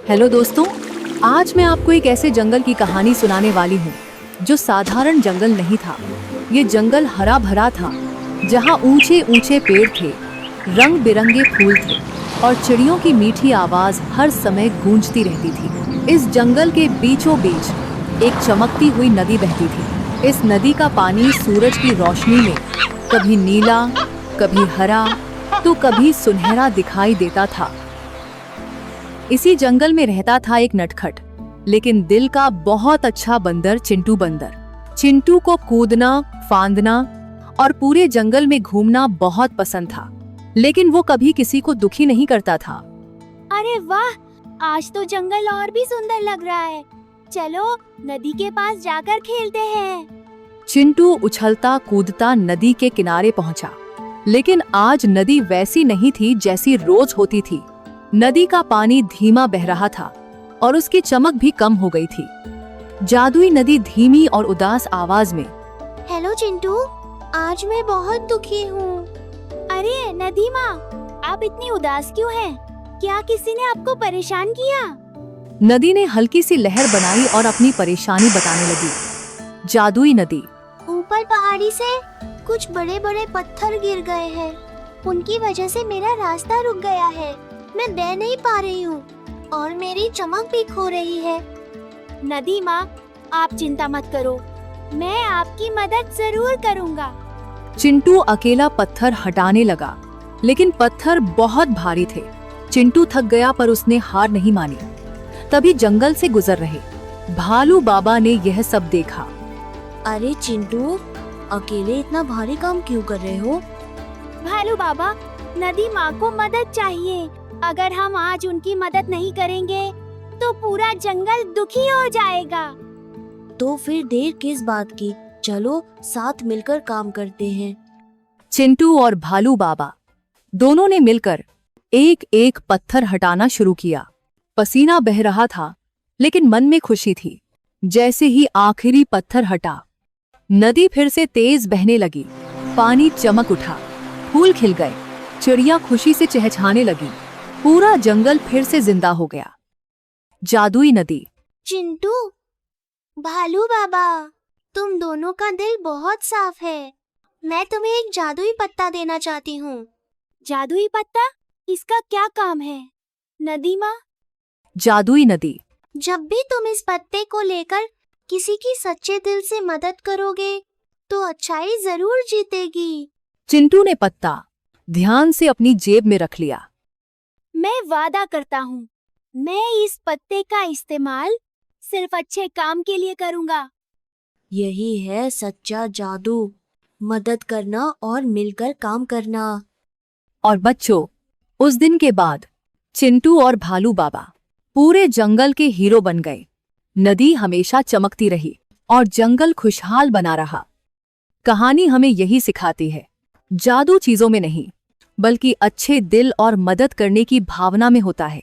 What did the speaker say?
Hello दोस्तों, आज मैं आपको एक ऐसे जंगल की कहानी सुनाने वाली हूँ जो साधारण जंगल नहीं था। ये जंगल हरा भरा था, जहाँ ऊंचे ऊंचे पेड़ थे, रंग बिरंगे फूल थे और चिड़ियों की मीठी आवाज हर समय गूंजती रहती थी। इस जंगल के बीचों बीच एक चमकती हुई नदी बहती थी। इस नदी का पानी सूरज की रोशनी में कभी नीला, कभी हरा, तो कभी सुनहरा दिखाई देता था। इसी जंगल में रहता था एक नटखट लेकिन दिल का बहुत अच्छा बंदर, चिंटू बंदर। चिंटू को कूदना, फांदना और पूरे जंगल में घूमना बहुत पसंद था, लेकिन वो कभी किसी को दुखी नहीं करता था। अरे वाह, आज तो जंगल और भी सुंदर लग रहा है। चलो नदी के पास जाकर खेलते हैं। चिंटू उछलता कूदता नदी के किनारे पहुंचा, लेकिन आज नदी वैसी नहीं थी जैसी रोज होती थी। नदी का पानी धीमा बह रहा था और उसकी चमक भी कम हो गई थी। जादुई नदी धीमी और उदास आवाज में, हेलो चिंटू, आज मैं बहुत दुखी हूँ। अरे नदी माँ, आप इतनी उदास क्यों हैं? क्या किसी ने आपको परेशान किया? नदी ने हल्की सी लहर बनाई और अपनी परेशानी बताने लगी। जादुई नदी, ऊपर पहाड़ी से कुछ बड़े बड़े पत्थर गिर गए हैं। उनकी वजह से मेरा रास्ता रुक गया है। मैं बह नहीं पा रही हूँ और मेरी चमक भी खो रही है। नदी माँ, आप चिंता मत करो, मैं आपकी मदद जरूर करूँगा। चिंटू अकेला पत्थर हटाने लगा, लेकिन पत्थर बहुत भारी थे। चिंटू थक गया पर उसने हार नहीं मानी। तभी जंगल से गुजर रहे भालू बाबा ने यह सब देखा। अरे चिंटू, अकेले इतना भारी काम क्यों कर रहे हो? भालू बाबा, नदी माँ को मदद चाहिए। अगर हम आज उनकी मदद नहीं करेंगे तो पूरा जंगल दुखी हो जाएगा। तो फिर देर किस बात की, चलो साथ मिलकर काम करते हैं। चिंटू और भालू बाबा दोनों ने मिलकर एक एक पत्थर हटाना शुरू किया। पसीना बह रहा था, लेकिन मन में खुशी थी। जैसे ही आखिरी पत्थर हटा, नदी फिर से तेज बहने लगी। पानी चमक उठा, फूल खिल गए, चिड़िया खुशी से चहचहाने लगी। पूरा जंगल फिर से जिंदा हो गया। जादुई नदी, चिंटू, भालू बाबा, तुम दोनों का दिल बहुत साफ है। मैं तुम्हें एक जादुई पत्ता देना चाहती हूँ। जादुई पत्ता? इसका क्या काम है? नदी माँ, जादुई नदी, जब भी तुम इस पत्ते को लेकर किसी की सच्चे दिल से मदद करोगे तो अच्छाई जरूर जीतेगी। चिंटू ने पत्ता ध्यान से अपनी जेब में रख लिया। मैं वादा करता हूँ, मैं इस पत्ते का इस्तेमाल सिर्फ अच्छे काम के लिए करूँगा। यही है सच्चा जादू, मदद करना और मिलकर काम करना। और बच्चों, उस दिन के बाद चिंटू और भालू बाबा पूरे जंगल के हीरो बन गए। नदी हमेशा चमकती रही और जंगल खुशहाल बना रहा। कहानी हमें यही सिखाती है, जादू चीजों में नहीं, बल्कि अच्छे दिल और मदद करने की भावना में होता है।